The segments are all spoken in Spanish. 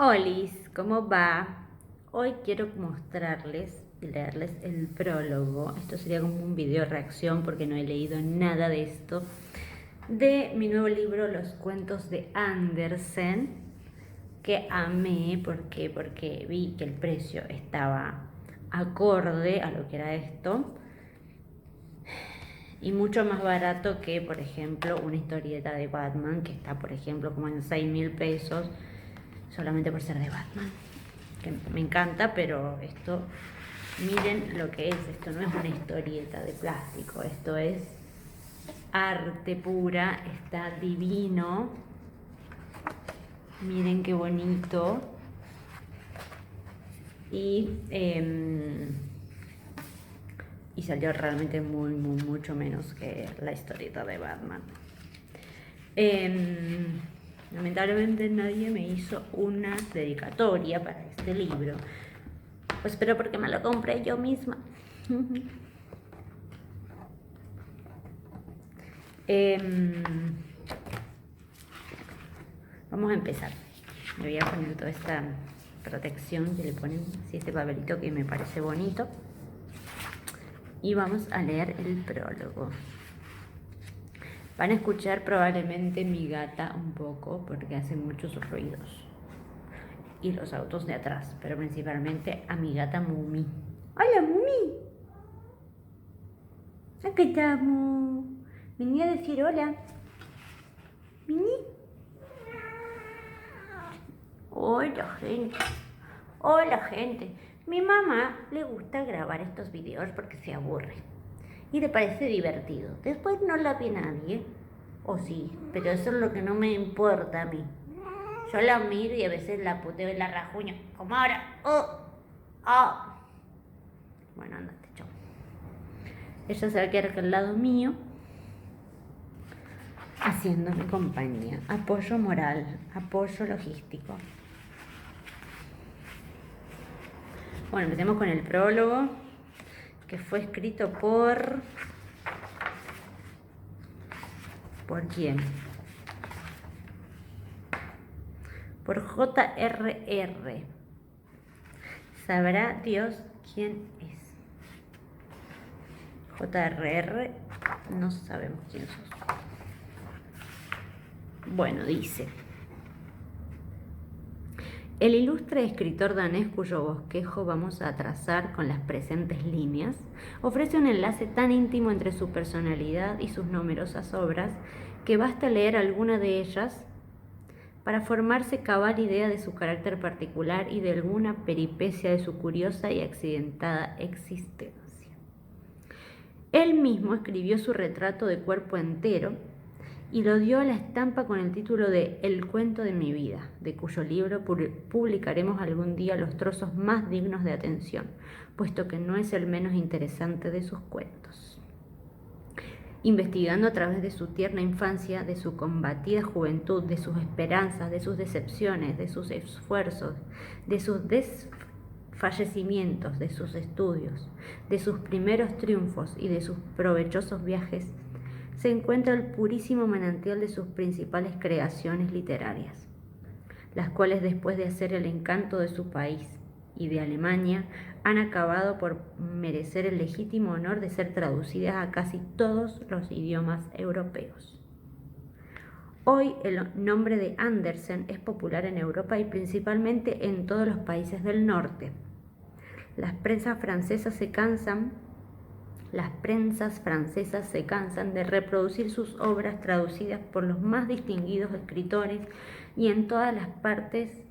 Olis, ¿cómo va? Hoy quiero mostrarles y leerles el prólogo. Esto sería como un video reacción porque no he leído nada de esto. De mi nuevo libro, Los cuentos de Andersen, que amé porque vi que el precio estaba acorde a lo que era esto y mucho más barato que, por ejemplo, una historieta de Batman que está, por ejemplo, como en 6.000 pesos solamente por ser de Batman, que me encanta, pero esto, miren lo que es, esto no es una historieta de plástico, esto es arte pura, está divino, miren qué bonito, y salió realmente mucho menos que la historieta de Batman. Lamentablemente nadie me hizo una dedicatoria para este libro, pues pero porque me lo compré yo misma. Vamos a empezar. Me voy a poner toda esta protección que le ponen, así este papelito que me parece bonito, y vamos a leer el prólogo. Van a escuchar probablemente mi gata un poco porque hace muchos ruidos y los autos de atrás, pero principalmente a mi gata Mumi. ¡Hola, Mumi! Acá estamos. Vení a decir hola. Vení. Hola, gente. Hola, gente. Mi mamá le gusta grabar estos videos porque se aburre y le parece divertido. Después no la ve nadie, o sí, pero eso es lo que no me importa a mí. Yo la miro y a veces la puteo y la rajuño, como ahora. Bueno, andate, chao. Ella se va a quedar acá al lado mío, haciéndome compañía, apoyo moral, apoyo logístico. Bueno, empecemos con el prólogo, que fue escrito ¿por quién? Por J.R.R. Sabrá Dios quién es. J.R.R. no sabemos quién sos. Bueno, dice: el ilustre escritor danés cuyo bosquejo vamos a trazar con las presentes líneas ofrece un enlace tan íntimo entre su personalidad y sus numerosas obras que basta leer alguna de ellas para formarse cabal idea de su carácter particular y de alguna peripecia de su curiosa y accidentada existencia. Él mismo escribió su retrato de cuerpo entero y lo dio a la estampa con el título de El cuento de mi vida, de cuyo libro publicaremos algún día los trozos más dignos de atención, puesto que no es el menos interesante de sus cuentos. Investigando a través de su tierna infancia, de su combatida juventud, de sus esperanzas, de sus decepciones, de sus esfuerzos, de sus desfallecimientos, de sus estudios, de sus primeros triunfos y de sus provechosos viajes, se encuentra el purísimo manantial de sus principales creaciones literarias, las cuales después de hacer el encanto de su país y de Alemania, han acabado por merecer el legítimo honor de ser traducidas a casi todos los idiomas europeos. Hoy el nombre de Andersen es popular en Europa y principalmente en todos los países del norte. Las prensas francesas se cansan de reproducir sus obras traducidas por los más distinguidos escritores y en todas partes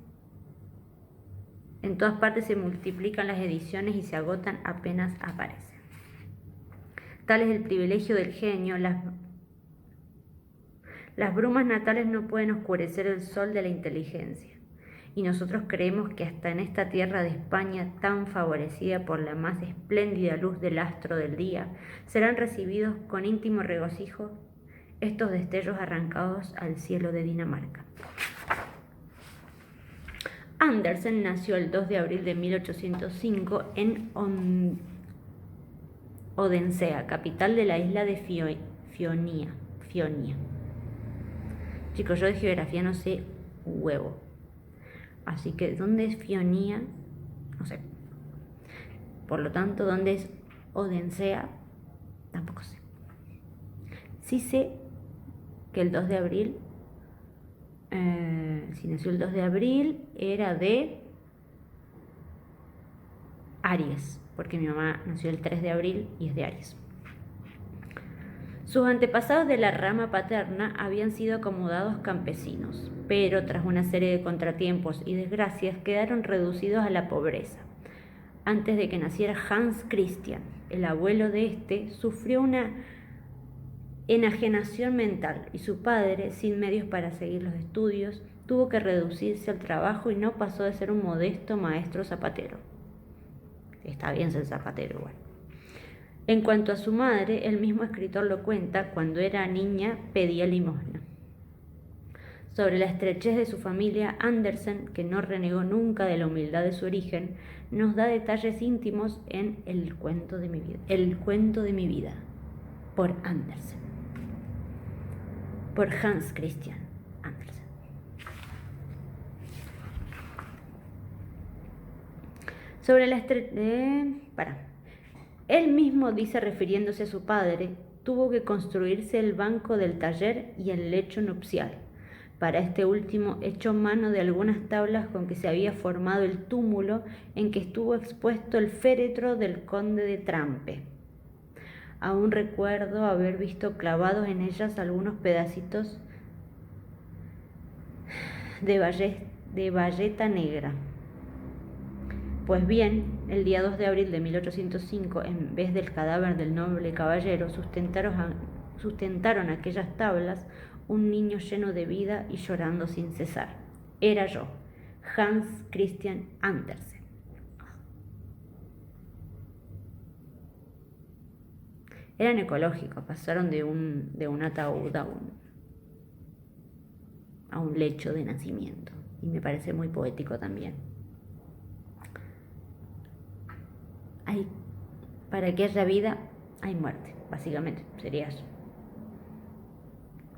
se multiplican las ediciones y se agotan apenas aparecen. Tal es el privilegio del genio. Las brumas natales no pueden oscurecer el sol de la inteligencia. Y nosotros creemos que hasta en esta tierra de España tan favorecida por la más espléndida luz del astro del día, serán recibidos con íntimo regocijo estos destellos arrancados al cielo de Dinamarca. Andersen nació el 2 de abril de 1805 en Odensea, capital de la isla de Fionia. Chicos, yo de geografía no sé huevo. Así que, ¿dónde es Fionía? No sé. Por lo tanto, ¿dónde es Odensea? Tampoco sé. Sí sé que el 2 de abril, si nació el 2 de abril, era de Aries, porque mi mamá nació el 3 de abril y es de Aries. Sus antepasados de la rama paterna habían sido acomodados campesinos, pero tras una serie de contratiempos y desgracias quedaron reducidos a la pobreza. Antes de que naciera Hans Christian, el abuelo de este, sufrió una enajenación mental y su padre, sin medios para seguir los estudios, tuvo que reducirse al trabajo y no pasó de ser un modesto maestro zapatero. Está bien ser zapatero igual. En cuanto a su madre, el mismo escritor lo cuenta, cuando era niña pedía limosna. Sobre la estrechez de su familia, Andersen, que no renegó nunca de la humildad de su origen, nos da detalles íntimos en El cuento de mi vida. El cuento de mi vida, por Andersen. Por Hans Christian Andersen. Sobre la Él mismo dice, refiriéndose a su padre, tuvo que construirse el banco del taller y el lecho nupcial. Para este último echó mano de algunas tablas con que se había formado el túmulo en que estuvo expuesto el féretro del conde de Trampe. Aún recuerdo haber visto clavados en ellas algunos pedacitos de bayeta negra. Pues bien, el día 2 de abril de 1805, en vez del cadáver del noble caballero, sustentaron aquellas tablas un niño lleno de vida y llorando sin cesar. Era yo, Hans Christian Andersen. Eran ecológicos, pasaron de un ataúd a un lecho de nacimiento. Y me parece muy poético también. Para que haya vida, hay muerte, básicamente, sería eso.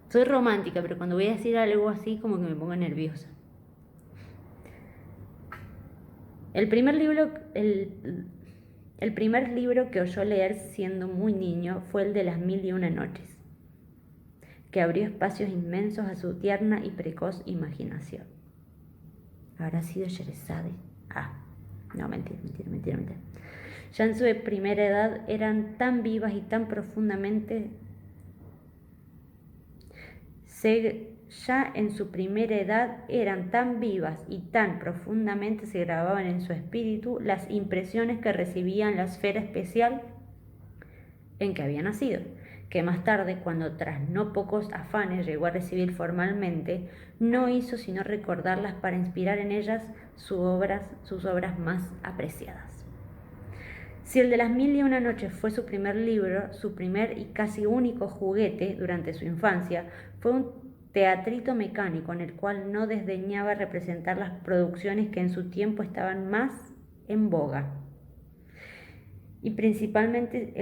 Soy romántica, pero cuando voy a decir algo así, como que me pongo nerviosa. El primer libro que oyó leer siendo muy niño fue el de Las 1001 noches, que abrió espacios inmensos a su tierna y precoz imaginación. ¿Habrá sido Sherazade? No, mentira. Ya en su primera edad eran tan vivas y tan profundamente se grababan en su espíritu las impresiones que recibía en la esfera especial en que había nacido, que más tarde, cuando tras no pocos afanes llegó a recibir formalmente, no hizo sino recordarlas para inspirar en ellas sus obras más apreciadas. Si el de Las 1001 noches fue su primer libro, su primer y casi único juguete durante su infancia fue un teatrito mecánico en el cual no desdeñaba representar las producciones que en su tiempo estaban más en boga, y principalmente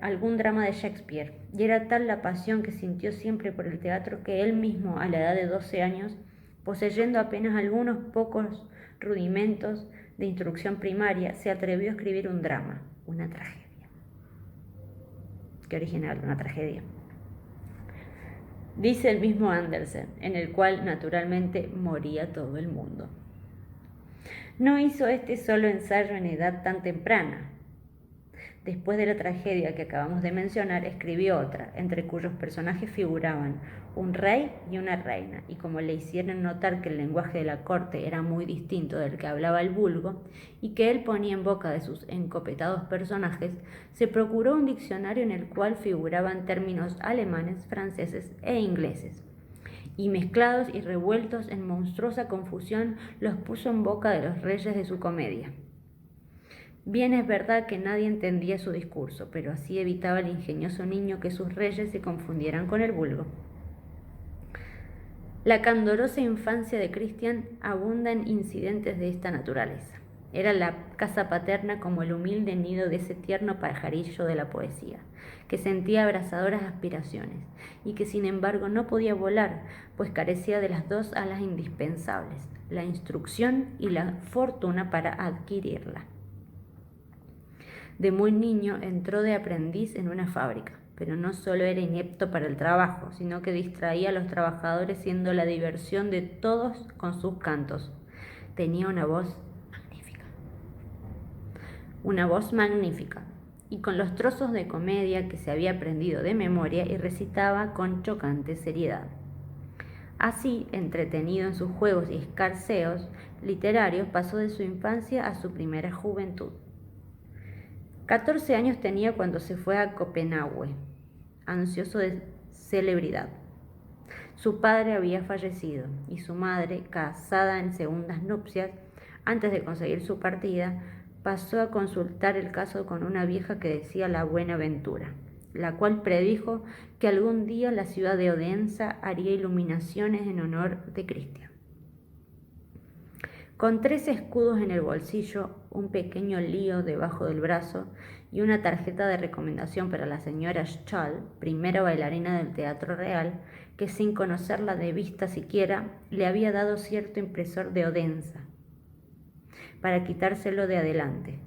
algún drama de Shakespeare, y era tal la pasión que sintió siempre por el teatro que él mismo, a la edad de 12 años, poseyendo apenas algunos pocos rudimentos de instrucción primaria, se atrevió a escribir un drama, una tragedia. Qué original, una tragedia. Dice el mismo Andersen, en el cual naturalmente moría todo el mundo. No hizo este solo ensayo en edad tan temprana. Después de la tragedia que acabamos de mencionar, escribió otra, entre cuyos personajes figuraban un rey y una reina, y como le hicieron notar que el lenguaje de la corte era muy distinto del que hablaba el vulgo, y que él ponía en boca de sus encopetados personajes, se procuró un diccionario en el cual figuraban términos alemanes, franceses e ingleses, y mezclados y revueltos en monstruosa confusión los puso en boca de los reyes de su comedia. Bien es verdad que nadie entendía su discurso, pero así evitaba el ingenioso niño que sus reyes se confundieran con el vulgo. La candorosa infancia de Christian abunda en incidentes de esta naturaleza. Era la casa paterna como el humilde nido de ese tierno pajarillo de la poesía, que sentía abrasadoras aspiraciones y que sin embargo no podía volar, pues carecía de las dos alas indispensables, la instrucción y la fortuna para adquirirla. De muy niño entró de aprendiz en una fábrica, pero no solo era inepto para el trabajo, sino que distraía a los trabajadores siendo la diversión de todos con sus cantos. Tenía una voz magnífica, y con los trozos de comedia que se había aprendido de memoria y recitaba con chocante seriedad. Así, entretenido en sus juegos y escarceos literarios, pasó de su infancia a su primera juventud. 14 años tenía cuando se fue a Copenhague, ansioso de celebridad. Su padre había fallecido y su madre, casada en segundas nupcias, antes de conseguir su partida, pasó a consultar el caso con una vieja que decía la buena ventura, la cual predijo que algún día la ciudad de Odense haría iluminaciones en honor de Cristian. Con 3 escudos en el bolsillo, un pequeño lío debajo del brazo y una tarjeta de recomendación para la señora Schall, primera bailarina del Teatro Real, que sin conocerla de vista siquiera, le había dado cierto impresor de Odense para quitárselo de adelante.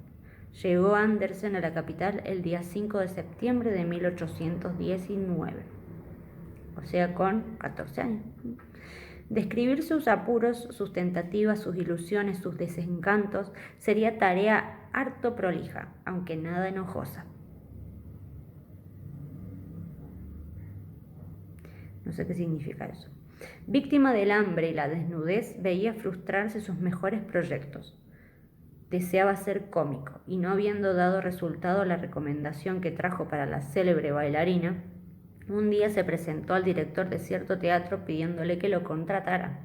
Llegó Andersen a la capital el día 5 de septiembre de 1819, o sea, con 14 años. Describir sus apuros, sus tentativas, sus ilusiones, sus desencantos sería tarea harto prolija, aunque nada enojosa. No sé qué significa eso. Víctima del hambre y la desnudez, veía frustrarse sus mejores proyectos. Deseaba ser cómico y no habiendo dado resultado la recomendación que trajo para la célebre bailarina, un día se presentó al director de cierto teatro pidiéndole que lo contratara.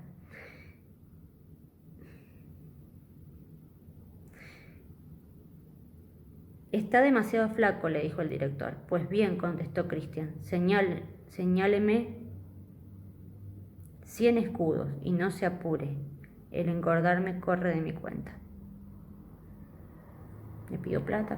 Está demasiado flaco, le dijo el director. Pues bien, contestó Christian, señáleme 100 escudos y no se apure. El engordarme corre de mi cuenta. Le pidió plata.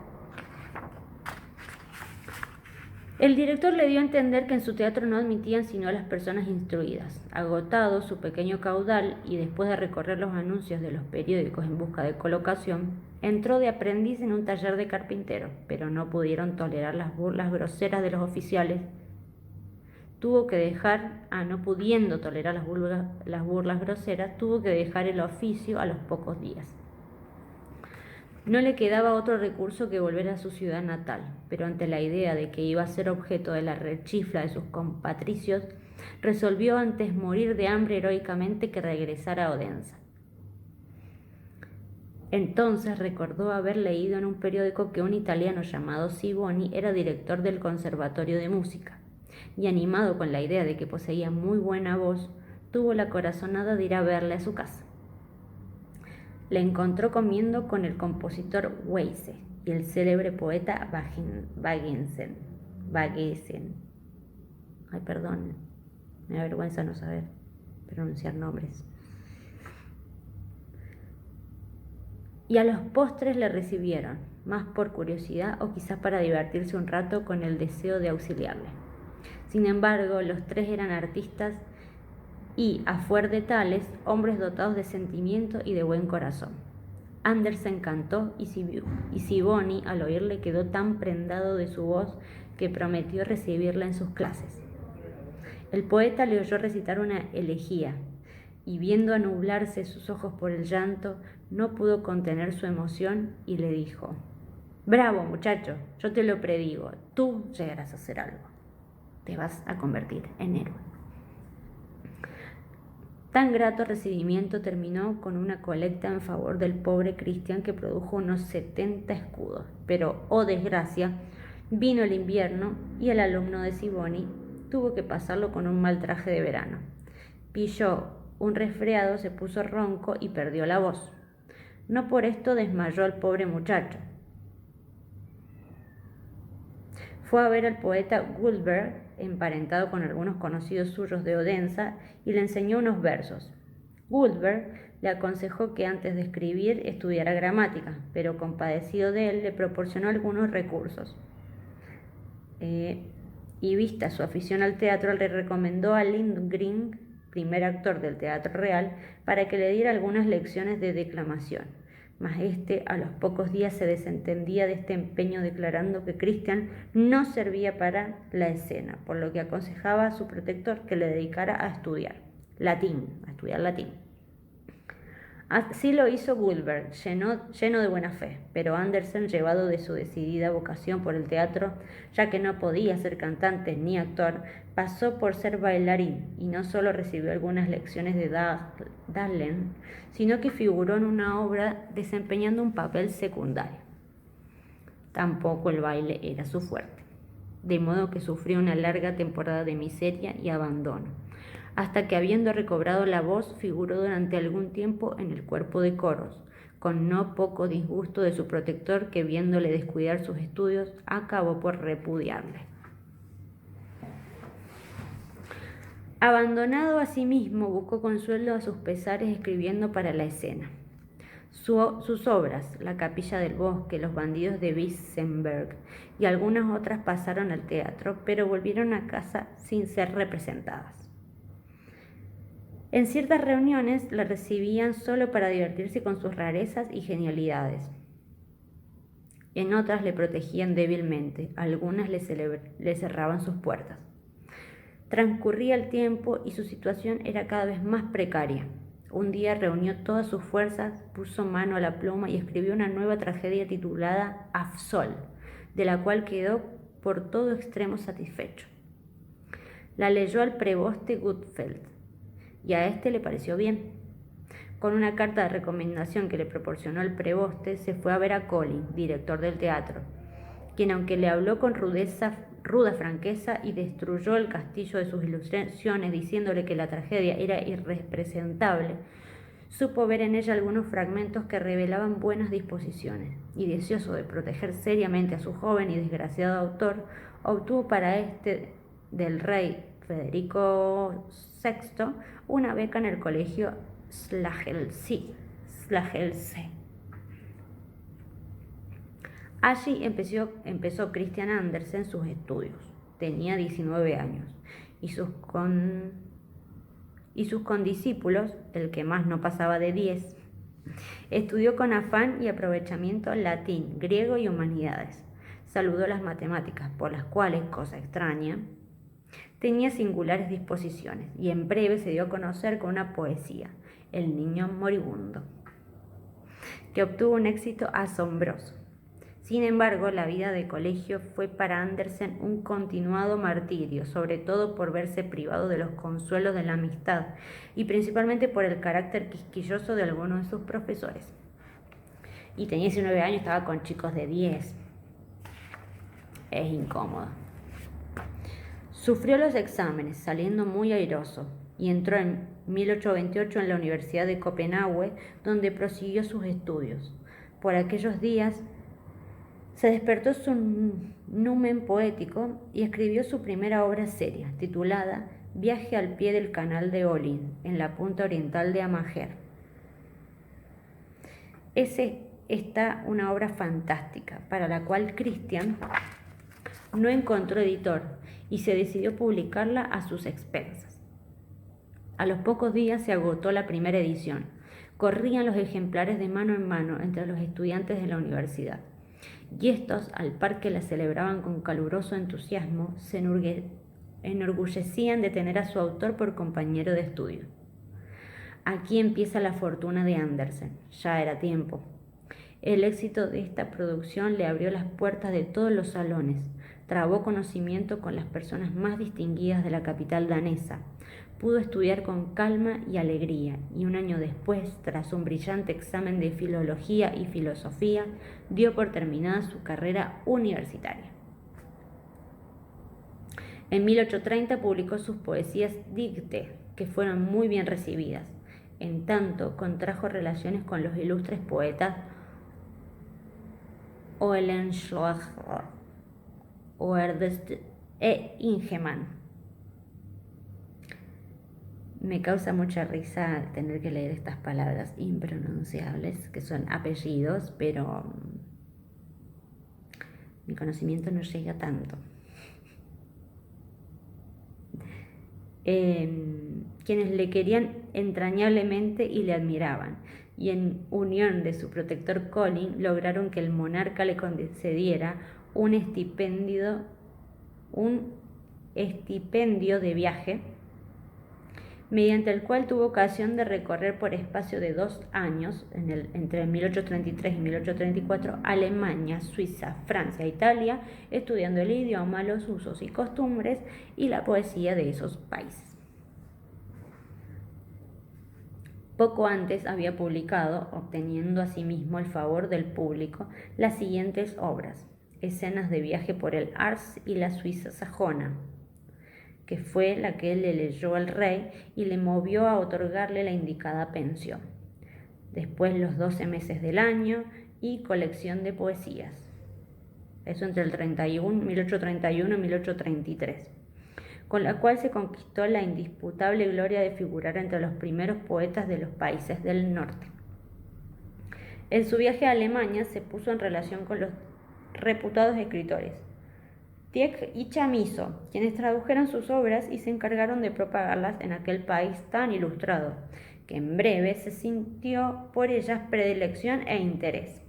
El director le dio a entender que en su teatro no admitían sino a las personas instruidas. Agotado su pequeño caudal y después de recorrer los anuncios de los periódicos en busca de colocación, entró de aprendiz en un taller de carpintero, pero no pudieron tolerar las burlas groseras de los oficiales. No pudiendo tolerar las burlas groseras, tuvo que dejar el oficio a los pocos días. No le quedaba otro recurso que volver a su ciudad natal, pero ante la idea de que iba a ser objeto de la rechifla de sus compatricios, resolvió antes morir de hambre heroicamente que regresar a Odense. Entonces recordó haber leído en un periódico que un italiano llamado Siboni era director del Conservatorio de Música, y animado con la idea de que poseía muy buena voz, tuvo la corazonada de ir a verle a su casa. Le encontró comiendo con el compositor Weisse y el célebre poeta Baggesen. Ay, perdón, me da vergüenza no saber pronunciar nombres. Y a los postres le recibieron, más por curiosidad o quizás para divertirse un rato con el deseo de auxiliarle. Sin embargo, los 3 eran artistas y, a fuer de tales, hombres dotados de sentimiento y de buen corazón. Andersen cantó y Siboni, al oírle, quedó tan prendado de su voz que prometió recibirla en sus clases. El poeta le oyó recitar una elegía y, viendo anublarse sus ojos por el llanto, no pudo contener su emoción y le dijo: «Bravo, muchacho, yo te lo predigo, tú llegarás a hacer algo. Te vas a convertir en héroe». Tan grato recibimiento terminó con una colecta en favor del pobre Christian que produjo unos 70 escudos. Pero, oh desgracia, vino el invierno y el alumno de Siboni tuvo que pasarlo con un mal traje de verano. Pilló un resfriado, se puso ronco y perdió la voz. No por esto desmayó el pobre muchacho. Fue a ver al poeta Guldberg, emparentado con algunos conocidos suyos de Odense, y le enseñó unos versos. Guldberg le aconsejó que antes de escribir estudiara gramática, pero compadecido de él le proporcionó algunos recursos. Y vista su afición al teatro, le recomendó a Lindgren, primer actor del Teatro Real, para que le diera algunas lecciones de declamación. Mas este a los pocos días se desentendía de este empeño, declarando que Christian no servía para la escena, por lo que aconsejaba a su protector que le dedicara a estudiar latín. Así lo hizo Gutenberg, lleno de buena fe, pero Andersen, llevado de su decidida vocación por el teatro, ya que no podía ser cantante ni actor, pasó por ser bailarín, y no solo recibió algunas lecciones de Dahlem, sino que figuró en una obra desempeñando un papel secundario. Tampoco el baile era su fuerte, de modo que sufrió una larga temporada de miseria y abandono, hasta que, habiendo recobrado la voz, figuró durante algún tiempo en el cuerpo de coros, con no poco disgusto de su protector, que, viéndole descuidar sus estudios, acabó por repudiarle. Abandonado a sí mismo, buscó consuelo a sus pesares escribiendo para la escena. Sus obras, La capilla del bosque, Los bandidos de Wittenberg y algunas otras pasaron al teatro, pero volvieron a casa sin ser representadas. En ciertas reuniones la recibían solo para divertirse con sus rarezas y genialidades. En otras le protegían débilmente, algunas le cerraban sus puertas. Transcurría el tiempo y su situación era cada vez más precaria. Un día reunió todas sus fuerzas, puso mano a la pluma y escribió una nueva tragedia titulada Afzol, de la cual quedó por todo extremo satisfecho. La leyó al preboste Gutfeld, y a este le pareció bien. Con una carta de recomendación que le proporcionó el preboste, se fue a ver a Collins, director del teatro, quien, aunque le habló con ruda franqueza y destruyó el castillo de sus ilustraciones diciéndole que la tragedia era irrepresentable, supo ver en ella algunos fragmentos que revelaban buenas disposiciones, y deseoso de proteger seriamente a su joven y desgraciado autor, obtuvo para este del rey Federico VI una beca en el colegio Slagelse. Allí empezó Christian Andersen sus estudios. Tenía 19 años y sus condiscípulos, el que más no pasaba de 10, estudió con afán y aprovechamiento latín, griego y humanidades. Saludó las matemáticas, por las cuales, cosa extraña, tenía singulares disposiciones, y en breve se dio a conocer con una poesía, El niño moribundo, que obtuvo un éxito asombroso. Sin embargo, la vida de colegio fue para Andersen un continuado martirio, sobre todo por verse privado de los consuelos de la amistad y principalmente por el carácter quisquilloso de algunos de sus profesores. Y tenía 19 años, estaba con chicos de 10. Es incómodo. Sufrió los exámenes, saliendo muy airoso, y entró en 1828 en la Universidad de Copenhague, donde prosiguió sus estudios. Por aquellos días se despertó su numen poético y escribió su primera obra seria, titulada Viaje al pie del canal de Olin, en la punta oriental de Amager. Está una obra fantástica, para la cual Christian no encontró editor y se decidió publicarla a sus expensas. A los pocos días se agotó la primera edición. Corrían los ejemplares de mano en mano entre los estudiantes de la universidad, y estos, al par que la celebraban con caluroso entusiasmo, se enorgullecían de tener a su autor por compañero de estudio. Aquí empieza la fortuna de Andersen. Ya era tiempo. El éxito de esta producción le abrió las puertas de todos los salones, trabó conocimiento con las personas más distinguidas de la capital danesa, pudo estudiar con calma y alegría, y un año después, tras un brillante examen de filología y filosofía, dio por terminada su carrera universitaria. En 1830 publicó sus poesías Dicte, que fueron muy bien recibidas. En tanto, contrajo relaciones con los ilustres poetas Oehlenschläger, Oerdest e Ingemann. Me causa mucha risa tener que leer estas palabras impronunciables, que son apellidos, pero mi conocimiento no llega tanto. Quienes le querían entrañablemente y le admiraban, y en unión de su protector Colin lograron que el monarca le concediera un estipendio de viaje, mediante el cual tuvo ocasión de recorrer por espacio de 2 años, entre 1833 y 1834, Alemania, Suiza, Francia e Italia, estudiando el idioma, los usos y costumbres y la poesía de esos países. Poco antes había publicado, obteniendo asimismo el favor del público, las siguientes obras: Escenas de viaje por el Harz y la Suiza sajona, que fue la que le leyó al rey y le movió a otorgarle la indicada pensión. Después Los 12 meses del año y Colección de poesías. Eso entre el 1831 y 1833. Con la cual se conquistó la indisputable gloria de figurar entre los primeros poetas de los países del norte. En su viaje a Alemania se puso en relación con los reputados escritores Tieck y Chamisso, quienes tradujeron sus obras y se encargaron de propagarlas en aquel país tan ilustrado, que en breve se sintió por ellas predilección e interés.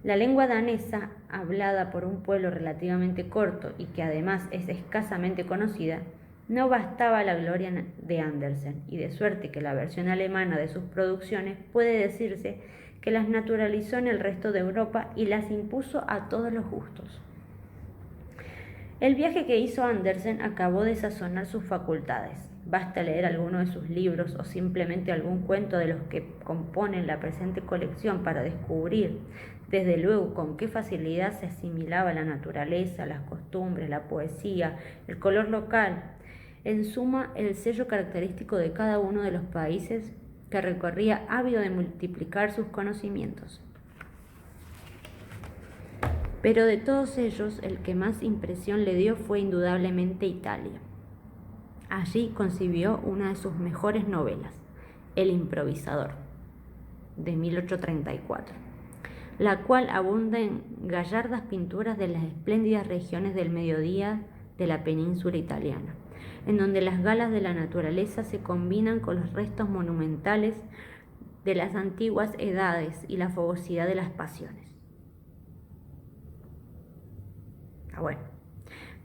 La lengua danesa, hablada por un pueblo relativamente corto y que además es escasamente conocida, no bastaba a la gloria de Andersen, y de suerte que la versión alemana de sus producciones puede decirse que las naturalizó en el resto de Europa y las impuso a todos los gustos. El viaje que hizo Andersen acabó de sazonar sus facultades. Basta leer alguno de sus libros o simplemente algún cuento de los que componen la presente colección para descubrir, desde luego, con qué facilidad se asimilaba la naturaleza, las costumbres, la poesía, el color local, en suma, el sello característico de cada uno de los países que recorría, ávido de multiplicar sus conocimientos. Pero de todos ellos, el que más impresión le dio fue indudablemente Italia. Allí concibió una de sus mejores novelas, El improvisador, de 1834, la cual abunda en gallardas pinturas de las espléndidas regiones del mediodía de la península italiana, en donde las galas de la naturaleza se combinan con los restos monumentales de las antiguas edades y la fogosidad de las pasiones. Bueno,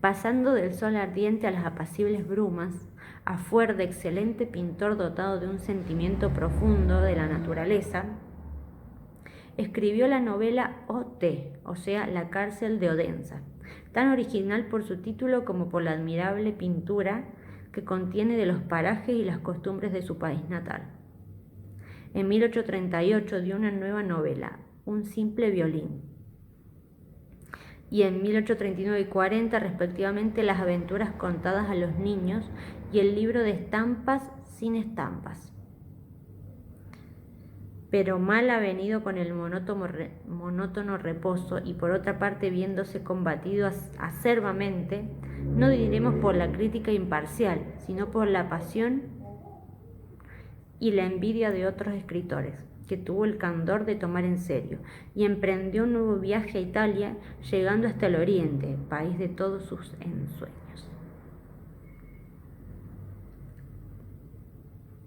pasando del sol ardiente a las apacibles brumas, a fuer de excelente pintor dotado de un sentimiento profundo de la naturaleza, escribió la novela O.T., o sea, La cárcel de Odense, tan original por su título como por la admirable pintura que contiene de los parajes y las costumbres de su país natal. En 1838 dio una nueva novela, Un simple violín, y en 1839 y 40 respectivamente Las aventuras contadas a los niños y el libro de estampas sin estampas. Pero mal avenido con el monótono reposo y por otra parte viéndose combatido acerbamente, no diremos por la crítica imparcial, sino por la pasión y la envidia de otros escritores, que tuvo el candor de tomar en serio, y emprendió un nuevo viaje a Italia, llegando hasta el Oriente, país de todos sus ensueños.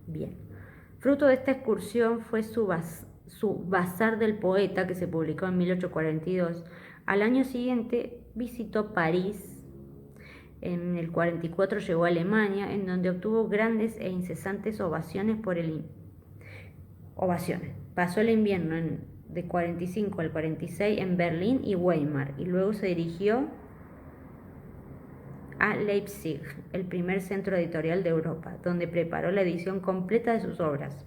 Bien, fruto de esta excursión fue su Bazar del Poeta, que se publicó en 1842. Al año siguiente visitó París. En el 44 llegó a Alemania, en donde obtuvo grandes e incesantes ovaciones. Pasó el invierno de 45 al 46 en Berlín y Weimar, y luego se dirigió a Leipzig, el primer centro editorial de Europa, donde preparó la edición completa de sus obras.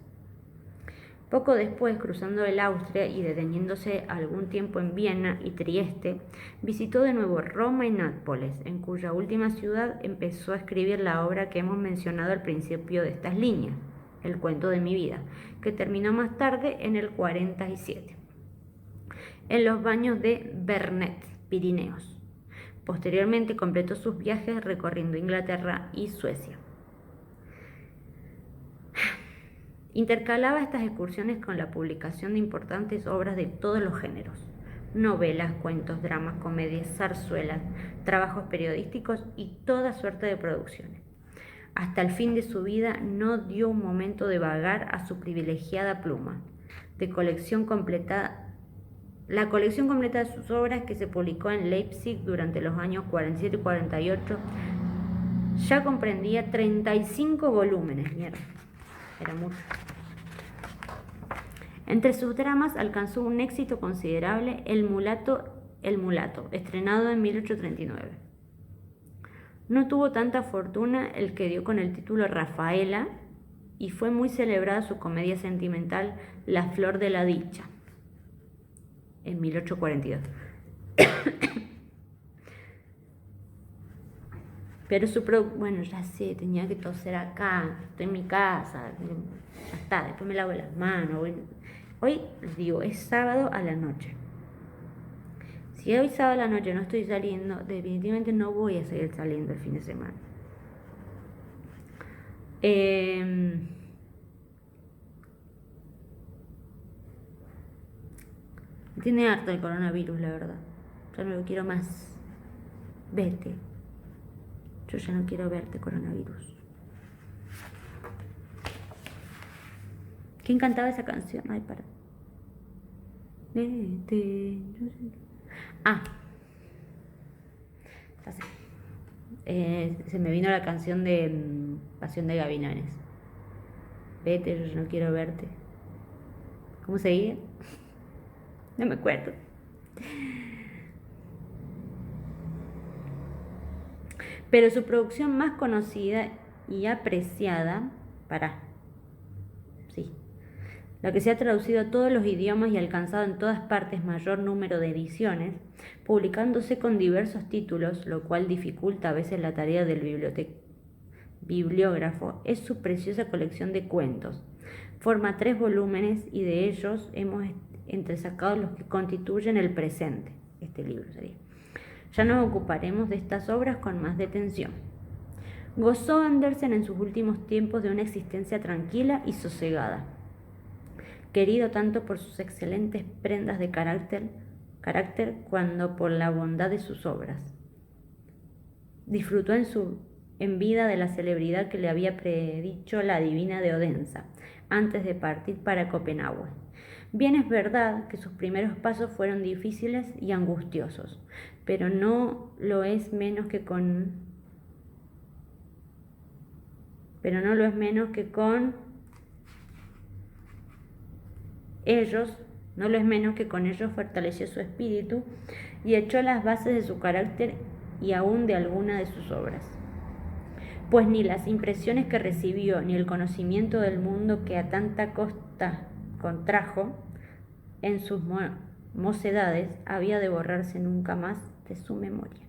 Poco después, cruzando el Austria y deteniéndose algún tiempo en Viena y Trieste, visitó de nuevo Roma y Nápoles, en cuya última ciudad empezó a escribir la obra que hemos mencionado al principio de estas líneas, El cuento de mi vida, que terminó más tarde en el 47, en los baños de Vernet, Pirineos. Posteriormente completó sus viajes recorriendo Inglaterra y Suecia. Intercalaba estas excursiones con la publicación de importantes obras de todos los géneros: novelas, cuentos, dramas, comedias, zarzuelas, trabajos periodísticos y toda suerte de producciones. Hasta el fin de su vida no dio un momento de vagar a su privilegiada pluma. La colección completa de sus obras, que se publicó en Leipzig durante los años 47 y 48, ya comprendía 35 volúmenes. Mierda, era mucho. Entre sus dramas alcanzó un éxito considerable El Mulato, estrenado en 1839. No tuvo tanta fortuna el que dio con el título Rafaela, y fue muy celebrada su comedia sentimental La Flor de la Dicha, en 1842. Pero bueno, ya sé, tenía que toser acá, estoy en mi casa, ya está, después me lavo las manos. Hoy, digo, es sábado a la noche. Si hoy sábado a la noche no estoy saliendo, definitivamente no voy a seguir saliendo el fin de semana. Me tiene harto el coronavirus, la verdad. Ya no lo quiero más. Vete. Yo ya no quiero verte, coronavirus. ¿Quién cantaba esa canción? Ay, para. Vete. Se me vino la canción de Pasión de Gavilanes. Vete, yo ya no quiero verte. ¿Cómo seguía? No me acuerdo. Pero su producción más conocida y apreciada, la que se ha traducido a todos los idiomas y alcanzado en todas partes mayor número de ediciones, publicándose con diversos títulos, lo cual dificulta a veces la tarea del bibliógrafo, es su preciosa colección de cuentos. Forma 3 volúmenes y de ellos hemos entresacado los que constituyen el presente. Este libro sería. Ya nos ocuparemos de estas obras con más detención. Gozó Andersen en sus últimos tiempos de una existencia tranquila y sosegada, querido tanto por sus excelentes prendas de carácter cuando por la bondad de sus obras. Disfrutó en vida de la celebridad que le había predicho la adivina de Odense antes de partir para Copenhague. Bien es verdad que sus primeros pasos fueron difíciles y angustiosos, pero no lo es menos que con ellos fortaleció su espíritu y echó las bases de su carácter y aún de alguna de sus obras. Pues ni las impresiones que recibió ni el conocimiento del mundo que a tanta costa contrajo en sus mocedades había de borrarse nunca más de su memoria.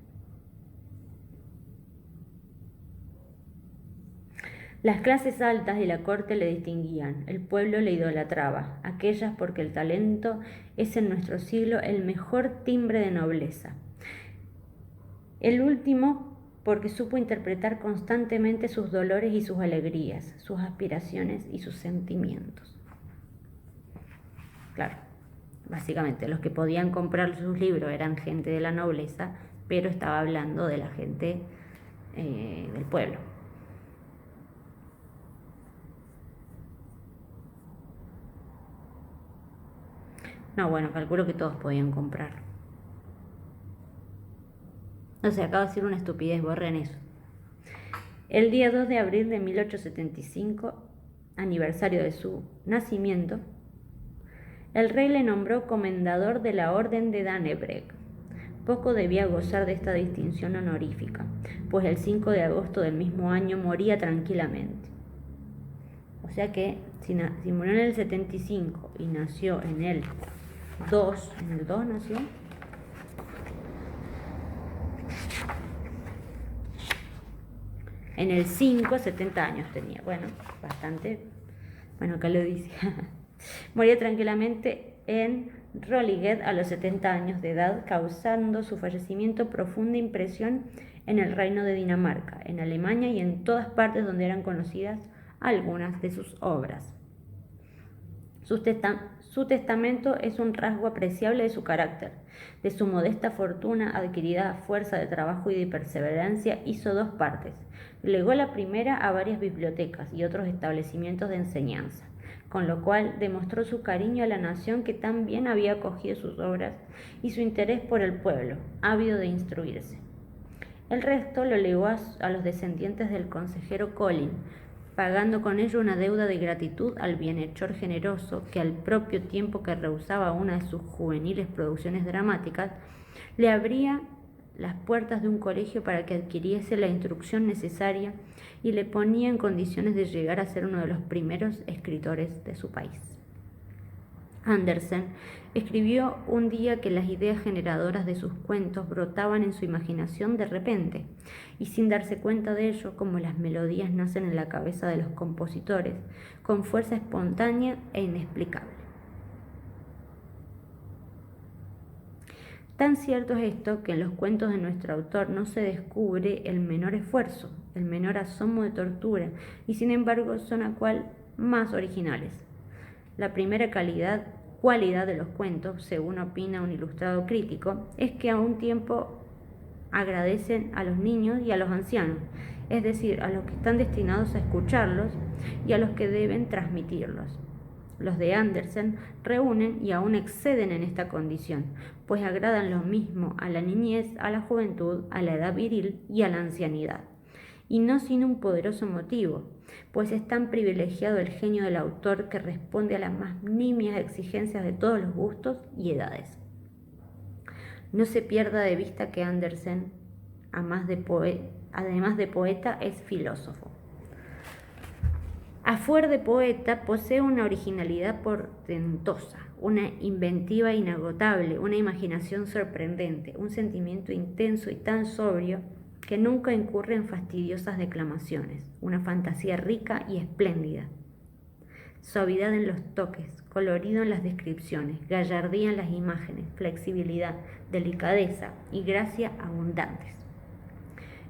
Las clases altas de la corte le distinguían, el pueblo le idolatraba, aquellas porque el talento es en nuestro siglo el mejor timbre de nobleza. El último porque supo interpretar constantemente sus dolores y sus alegrías, sus aspiraciones y sus sentimientos. Claro, básicamente los que podían comprar sus libros eran gente de la nobleza, pero estaba hablando de la gente del pueblo. No, bueno, calculo que todos podían comprarlo. No sé, acabo de decir una estupidez, borren eso. El día 2 de abril de 1875, aniversario de su nacimiento, el rey le nombró comendador de la Orden de Dannebrog. Poco debía gozar de esta distinción honorífica, pues el 5 de agosto del mismo año moría tranquilamente. O sea que si murió en el 75 y nació en el 2 nació. En el 5, 70 años tenía. Bueno, bastante. Bueno, acá lo dice. Moría tranquilamente en Roliget a los 70 años de edad, causando su fallecimiento profunda impresión en el reino de Dinamarca, en Alemania y en todas partes donde eran conocidas algunas de sus obras. Su testamento es un rasgo apreciable de su carácter. De su modesta fortuna, adquirida a fuerza de trabajo y de perseverancia, hizo 2 partes. Legó la primera a varias bibliotecas y otros establecimientos de enseñanza, con lo cual demostró su cariño a la nación que tan bien había acogido sus obras y su interés por el pueblo, ávido de instruirse. El resto lo legó a los descendientes del consejero Colin, pagando con ello una deuda de gratitud al bienhechor generoso que, al propio tiempo que rehusaba una de sus juveniles producciones dramáticas, le abría las puertas de un colegio para que adquiriese la instrucción necesaria y le ponía en condiciones de llegar a ser uno de los primeros escritores de su país. Andersen escribió un día que las ideas generadoras de sus cuentos brotaban en su imaginación de repente, y sin darse cuenta de ello, como las melodías nacen en la cabeza de los compositores, con fuerza espontánea e inexplicable. Tan cierto es esto que en los cuentos de nuestro autor no se descubre el menor esfuerzo, el menor asomo de tortura, y sin embargo son a cual más originales. La primera cualidad de los cuentos, según opina un ilustrado crítico, es que a un tiempo agradecen a los niños y a los ancianos, es decir, a los que están destinados a escucharlos y a los que deben transmitirlos. Los de Andersen reúnen y aún exceden en esta condición, pues agradan lo mismo a la niñez, a la juventud, a la edad viril y a la ancianidad, y no sin un poderoso motivo, pues es tan privilegiado el genio del autor que responde a las más nimias exigencias de todos los gustos y edades. No se pierda de vista que Andersen, además de poeta, es filósofo. A fuer de poeta, posee una originalidad portentosa, una inventiva inagotable, una imaginación sorprendente, un sentimiento intenso y tan sobrio que nunca incurre en fastidiosas declamaciones, una fantasía rica y espléndida, suavidad en los toques, colorido en las descripciones, gallardía en las imágenes, flexibilidad, delicadeza y gracia abundantes,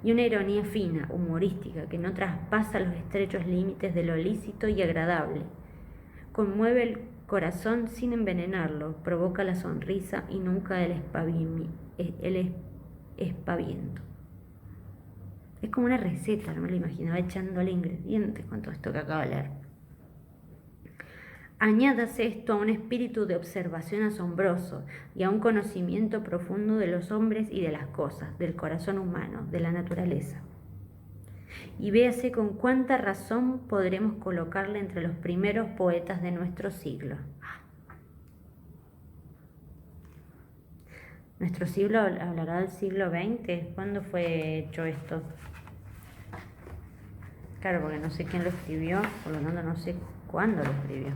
y una ironía fina, humorística, que no traspasa los estrechos límites de lo lícito y agradable. Conmueve el corazón sin envenenarlo, provoca la sonrisa y nunca el espaviento. Es como una receta, no me lo imaginaba echándole ingredientes con todo esto que acabo de leer. Añádase esto a un espíritu de observación asombroso y a un conocimiento profundo de los hombres y de las cosas, del corazón humano, de la naturaleza. Y véase con cuánta razón podremos colocarle entre los primeros poetas de nuestro siglo. ¿Nuestro siglo hablará del siglo XX? ¿Cuándo fue hecho esto? Claro, porque no sé quién lo escribió, por lo tanto no sé cuándo lo escribió.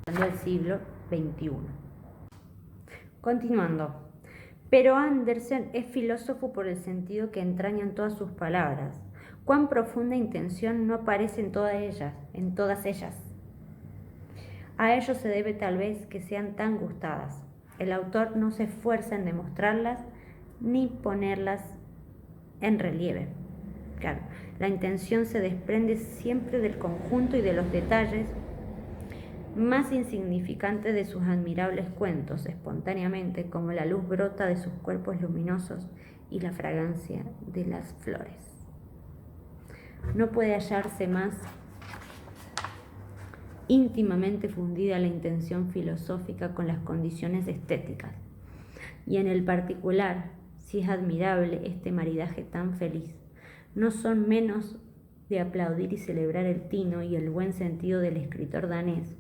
Del siglo XXI. Continuando. Pero Andersen es filósofo por el sentido que entrañan todas sus palabras. Cuán profunda intención no aparece en todas ellas. A ello se debe tal vez que sean tan gustadas. El autor no se esfuerza en demostrarlas ni ponerlas en relieve. Claro, la intención se desprende siempre del conjunto y de los detalles más insignificantes de sus admirables cuentos, espontáneamente, como la luz brota de sus cuerpos luminosos y la fragancia de las flores. No puede hallarse más íntimamente fundida la intención filosófica con las condiciones estéticas, y en el particular, si es admirable este maridaje tan feliz, no son menos de aplaudir y celebrar el tino y el buen sentido del escritor danés,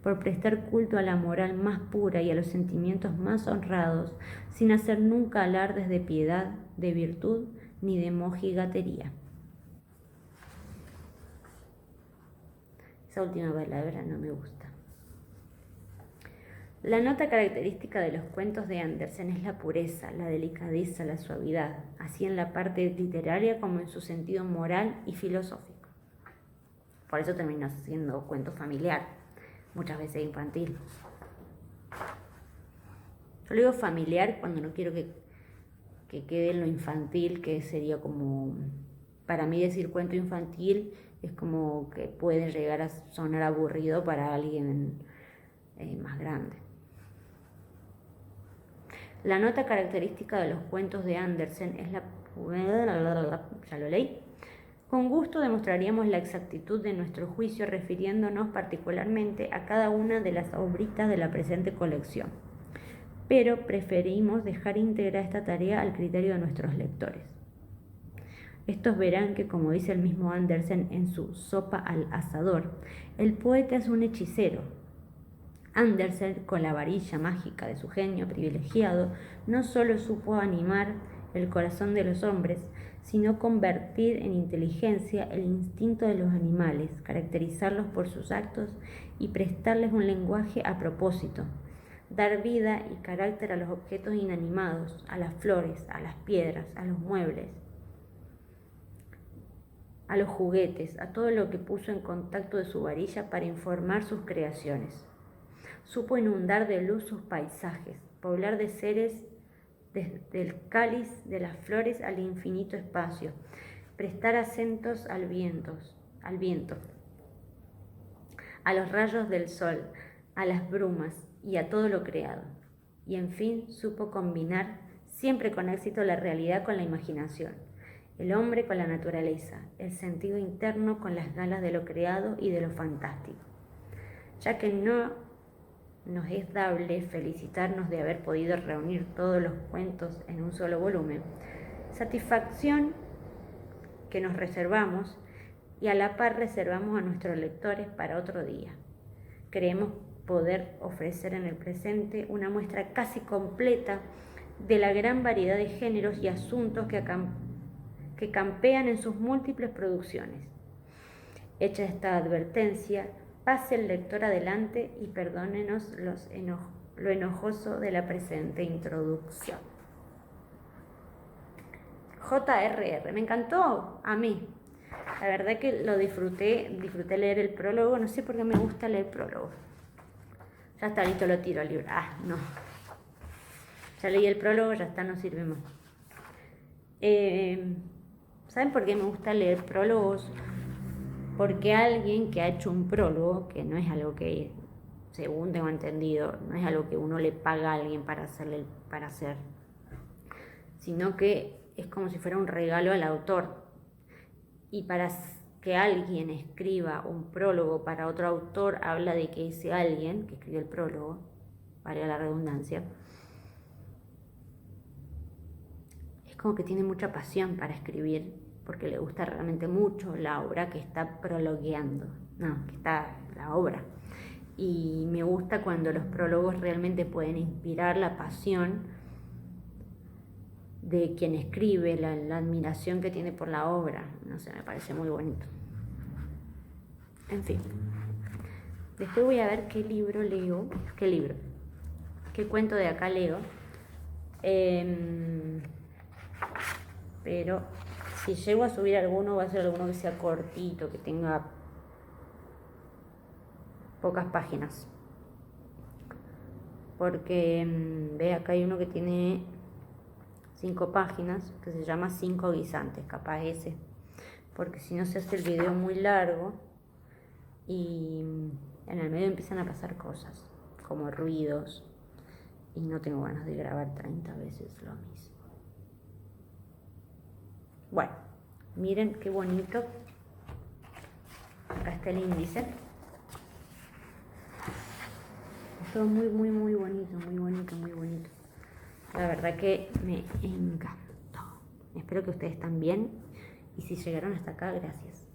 por prestar culto a la moral más pura y a los sentimientos más honrados, sin hacer nunca alardes de piedad, de virtud ni de mojigatería. Esa última palabra no me gusta. La nota característica de los cuentos de Andersen es la pureza, la delicadeza, la suavidad, así en la parte literaria como en su sentido moral y filosófico. Por eso termina siendo cuento familiar, muchas veces infantil. Yo le digo familiar cuando no quiero que que quede en lo infantil, que sería como, para mí decir cuento infantil es como que puede llegar a sonar aburrido para alguien más grande. La nota característica de los cuentos de Andersen es la... ¿Ya lo leí? Con gusto demostraríamos la exactitud de nuestro juicio refiriéndonos particularmente a cada una de las obritas de la presente colección, pero preferimos dejar íntegra esta tarea al criterio de nuestros lectores. Estos verán que, como dice el mismo Andersen en su Sopa al asador, el poeta es un hechicero. Andersen, con la varilla mágica de su genio privilegiado, no solo supo animar el corazón de los hombres, sino convertir en inteligencia el instinto de los animales, caracterizarlos por sus actos y prestarles un lenguaje a propósito, dar vida y carácter a los objetos inanimados, a las flores, a las piedras, a los muebles, a los juguetes, a todo lo que puso en contacto de su varilla para informar sus creaciones. Supo inundar de luz sus paisajes, poblar de seres desde el cáliz de las flores al infinito espacio, prestar acentos al viento, a los rayos del sol, a las brumas y a todo lo creado. Y en fin, supo combinar, siempre con éxito, la realidad con la imaginación, el hombre con la naturaleza, el sentido interno con las galas de lo creado y de lo fantástico. Ya que no nos es dable felicitarnos de haber podido reunir todos los cuentos en un solo volumen, satisfacción que nos reservamos y a la par reservamos a nuestros lectores para otro día. Creemos poder ofrecer en el presente una muestra casi completa de la gran variedad de géneros y asuntos que campean en sus múltiples producciones. Hecha esta advertencia, pase el lector adelante y perdónenos lo enojoso de la presente introducción. J.R.R. Me encantó a mí. La verdad que lo disfruté leer el prólogo. No sé por qué me gusta leer prólogo. Ya está listo, lo tiro al libro. No. Ya leí el prólogo, ya está, no sirve más. ¿Saben por qué me gusta leer prólogos? Porque alguien que ha hecho un prólogo, que no es algo que, según tengo entendido, no es algo que uno le paga a alguien para hacer, sino que es como si fuera un regalo al autor. Y para que alguien escriba un prólogo para otro autor, habla de que ese alguien que escribió el prólogo, valga la redundancia, es como que tiene mucha pasión para escribir, porque le gusta realmente mucho la obra que está prologueando, que está la obra. Y me gusta cuando los prólogos realmente pueden inspirar la pasión de quien escribe, la admiración que tiene por la obra. No sé, me parece muy bonito. En fin. Después voy a ver qué libro leo, qué cuento de acá leo. Pero si llego a subir alguno, va a ser alguno que sea cortito, que tenga pocas páginas. Porque ve, acá hay uno que tiene 5 páginas, que se llama 5 guisantes, capaz ese. Porque si no se hace el video muy largo y en el medio empiezan a pasar cosas, como ruidos, y no tengo ganas de grabar 30 veces lo mismo. Bueno, miren qué bonito. Acá está el índice. Todo muy, muy, muy bonito, muy bonito, muy bonito. La verdad que me encantó. Espero que ustedes también. Y si llegaron hasta acá, gracias.